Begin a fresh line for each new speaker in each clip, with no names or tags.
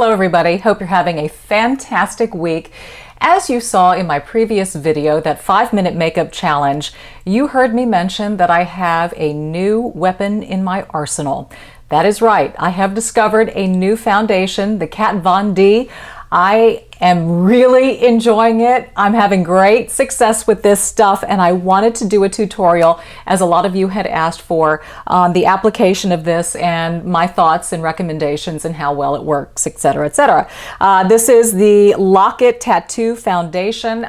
Hello everybody, hope you're having a fantastic week. As you saw in my previous video, that 5-minute makeup challenge, you heard me mention that I have a new weapon in my arsenal. That is right, I have discovered a new foundation, the Kat Von D. I am really enjoying it. I'm having great success with this stuff, and I wanted to do a tutorial, as a lot of you had asked for, on the application of this and my thoughts and recommendations and how well it works, etc., etc. This is the Lock It Tattoo Foundation.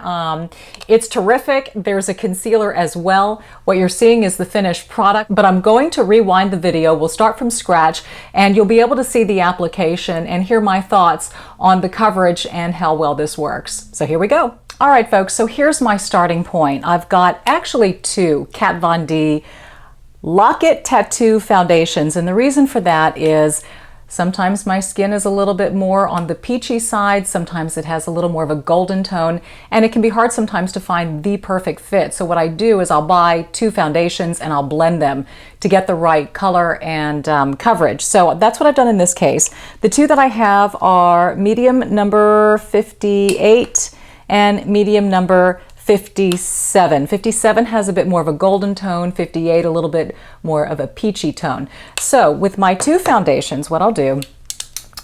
It's terrific. There's a concealer as well. What you're seeing is the finished product, but I'm going to rewind the video. We'll start from scratch, and you'll be able to see the application and hear my thoughts on the coverage and how well this works. So here we go. All right, folks, so here's my starting point. I've got actually two Kat Von D Lock It Tattoo foundations, and the reason for that is sometimes my skin is a little bit more on the peachy side, sometimes it has a little more of a golden tone, and it can be hard sometimes to find the perfect fit. So what I do is I'll buy two foundations and I'll blend them to get the right color and coverage. So that's what I've done in this case. The two that I have are medium number 58 and medium number 57. 57 has a bit more of a golden tone, 58 a little bit more of a peachy tone. So with my two foundations, what I'll do,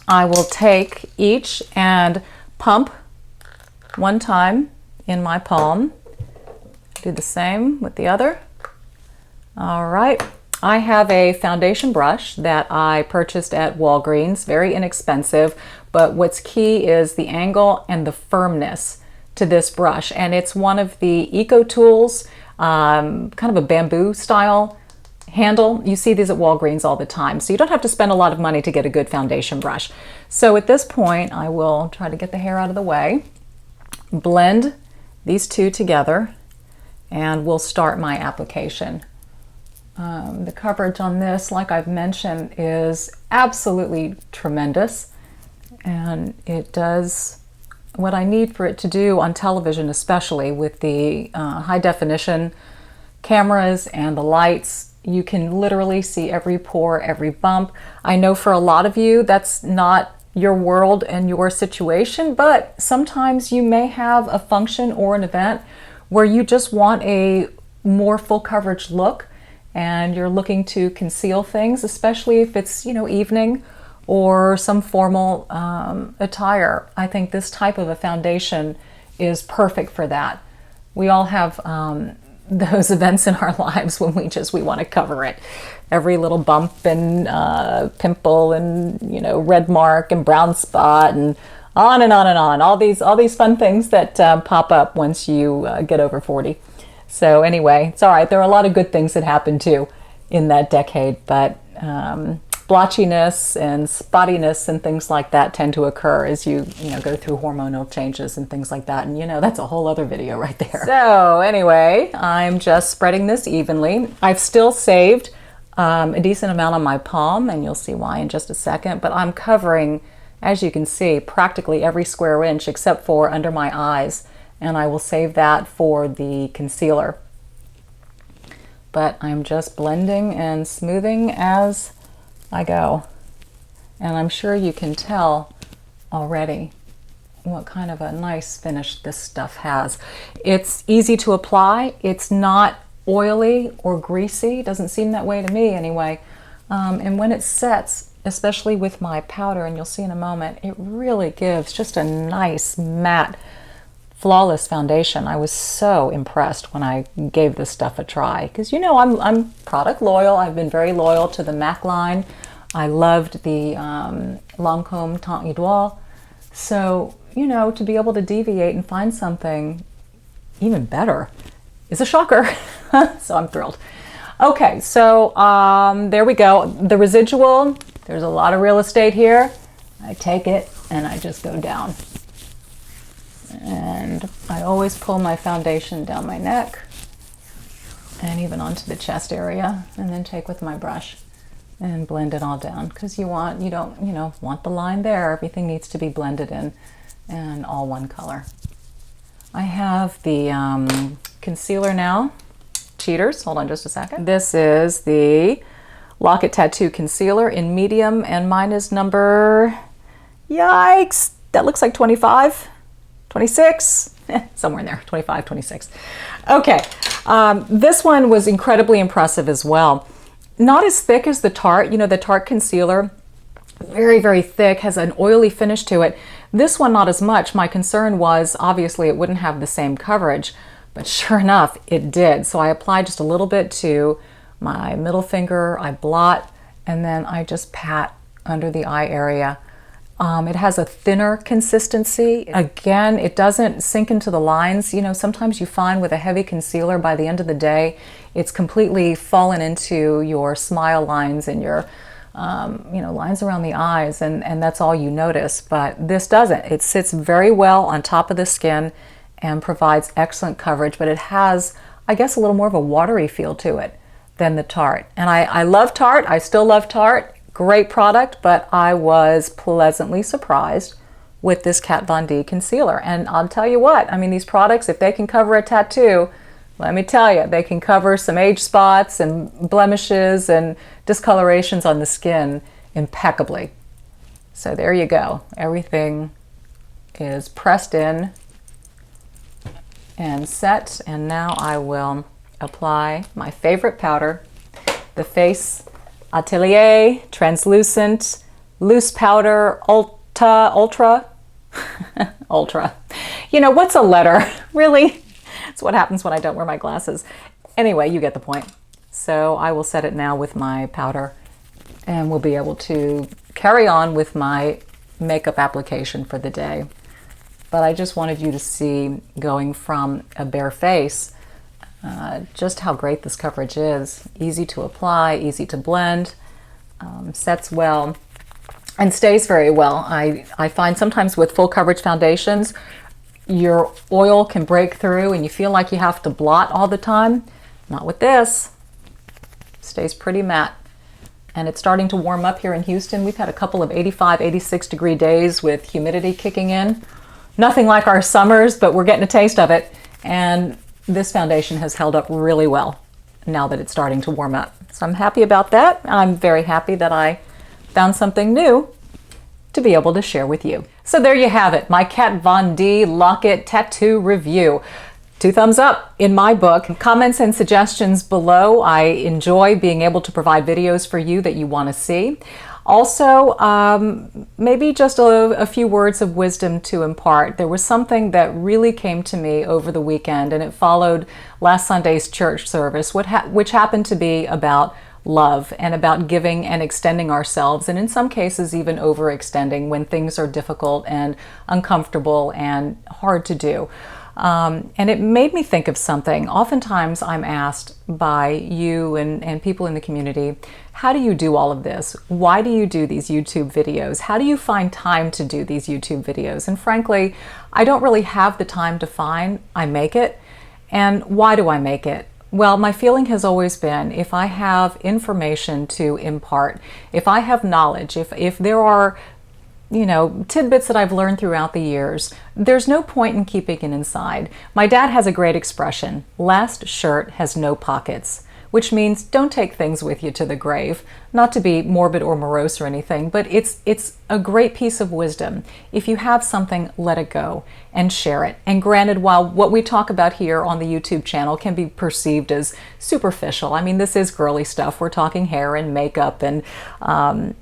I will take each and pump one time in my palm. Do the same with the other. All right. I have a foundation brush that I purchased at Walgreens, very inexpensive, but what's key is the angle and the firmness to this brush, and it's one of the Eco Tools, kind of a bamboo style handle. You see these at Walgreens all the time, so you don't have to spend a lot of money to get a good foundation brush. So at this point, I will try to get the hair out of the way, blend these two together, and we'll start my application. The coverage on this, like I've mentioned, is absolutely tremendous, and it does what I need for it to do on television, especially with the high definition cameras and the lights. You can literally see every pore, every bump. I know for a lot of you that's not your world and your situation, but sometimes you may have a function or an event where you just want a more full coverage look and you're looking to conceal things, especially if it's, evening or some formal attire. I think this type of a foundation is perfect for that. We all have those events in our lives when we want to cover it. Every little bump and pimple and red mark and brown spot and on and on and on. All these fun things that pop up once you get over 40. So anyway, it's all right. There are a lot of good things that happen too in that decade, but blotchiness and spottiness and things like that tend to occur as you go through hormonal changes and things like that, and that's a whole other video right there. So anyway, I'm just spreading this evenly. I've still saved a decent amount on my palm, and you'll see why in just a second, but I'm covering, as you can see, practically every square inch except for under my eyes, and I will save that for the concealer. But I'm just blending and smoothing as I go, and I'm sure you can tell already what kind of a nice finish this stuff has. It's easy to apply. It's not oily or greasy. It doesn't seem that way to me anyway. And when it sets, especially with my powder, and you'll see in a moment, it really gives just a nice matte, flawless foundation. I was so impressed when I gave this stuff a try, because I'm product loyal. I've been very loyal to the MAC line. I loved the Lancome Teint Idole. So, to be able to deviate and find something even better is a shocker. So I'm thrilled. Okay, so there we go. The residual, there's a lot of real estate here. I take it and I just go down. And I always pull my foundation down my neck and even onto the chest area, and then take with my brush and blend it all down, because you don't want the line there. Everything needs to be blended in and all one color. I have the concealer now. Cheaters, hold on just a second. This is the Lock It Tattoo Concealer in medium, and mine is number Yikes, that looks like 25, 26, somewhere in there, 25, 26. Okay, this one was incredibly impressive as well. Not as thick as the Tarte, you know, the Tarte concealer, very, very thick, has an oily finish to it. This one, not as much. My concern was, obviously, it wouldn't have the same coverage, but sure enough, it did. So I applied just a little bit to my middle finger, I blot, and then I just pat under the eye area. It has a thinner consistency. Again, it doesn't sink into the lines. You know, sometimes you find with a heavy concealer, by the end of the day, it's completely fallen into your smile lines and your lines around the eyes, and that's all you notice. But this doesn't. It sits very well on top of the skin and provides excellent coverage, but it has, I guess, a little more of a watery feel to it than the Tarte. And I love Tarte. I still love Tarte. Great product, but I was pleasantly surprised with this Kat Von D concealer. And I'll tell you what, I mean, these products, if they can cover a tattoo, let me tell you, they can cover some age spots and blemishes and discolorations on the skin impeccably. So there you go. Everything is pressed in and set. And now I will apply my favorite powder, the Face Atelier Translucent Loose Powder Ultra. Ultra. You know, what's a letter? Really? It's what happens when I don't wear my glasses. Anyway, you get the point. So I will set it now with my powder, and we'll be able to carry on with my makeup application for the day. But I just wanted you to see, going from a bare face, just how great this coverage is. Easy to apply, easy to blend, sets well, and stays very well. I find sometimes with full coverage foundations, your oil can break through and you feel like you have to blot all the time. Not with this. Stays pretty matte. And it's starting to warm up here in Houston. We've had a couple of 85, 86 degree days with humidity kicking in. Nothing like our summers, but we're getting a taste of it. And this foundation has held up really well now that it's starting to warm up. So I'm happy about that. I'm very happy that I found something new to be able to share with you. So there you have it, my Kat Von D Lock-It Tattoo review. 2 thumbs up in my book. Comments and suggestions below. I enjoy being able to provide videos for you that you want to see. Also, maybe just a few words of wisdom to impart. There was something that really came to me over the weekend, and it followed last Sunday's church service, which happened to be about love and about giving and extending ourselves, and in some cases even overextending when things are difficult and uncomfortable and hard to do. And it made me think of something. Oftentimes I'm asked by you and people in the community, how do you do all of this? Why do you do these YouTube videos? How do you find time to do these YouTube videos? And frankly, I don't really have the time to find. I make it. And why do I make it? Well, my feeling has always been, if I have information to impart, if I have knowledge, if there are, you know, tidbits that I've learned throughout the years, there's no point in keeping it inside. My dad has a great expression, last shirt has no pockets, which means don't take things with you to the grave. Not to be morbid or morose or anything, but it's a great piece of wisdom. If you have something, let it go and share it. And granted, while what we talk about here on the YouTube channel can be perceived as superficial, I mean, this is girly stuff. We're talking hair and makeup and,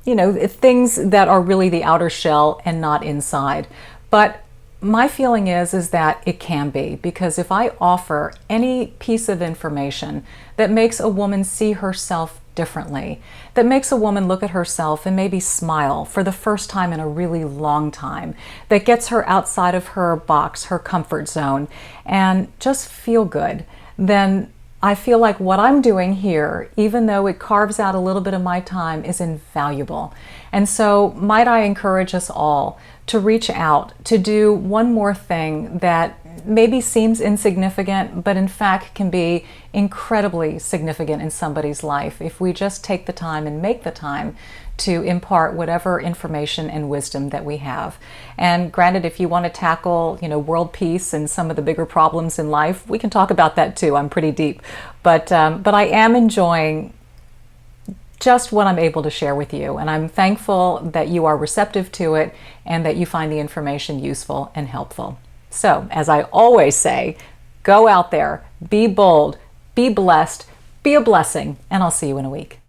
you know, things that are really the outer shell and not inside. But my feeling is that it can be, because if I offer any piece of information that makes a woman see herself differently, that makes a woman look at herself and maybe smile for the first time in a really long time, that gets her outside of her box, her comfort zone, and just feel good, then I feel like what I'm doing here, even though it carves out a little bit of my time, is invaluable. And so might I encourage us all to reach out, to do one more thing that maybe seems insignificant, but in fact can be incredibly significant in somebody's life if we just take the time and make the time to impart whatever information and wisdom that we have. And granted, if you want to tackle, you know, world peace and some of the bigger problems in life, we can talk about that too. I'm pretty deep. But I am enjoying just what I'm able to share with you. And I'm thankful that you are receptive to it and that you find the information useful and helpful. So, as I always say, go out there, be bold, be blessed, be a blessing, and I'll see you in a week.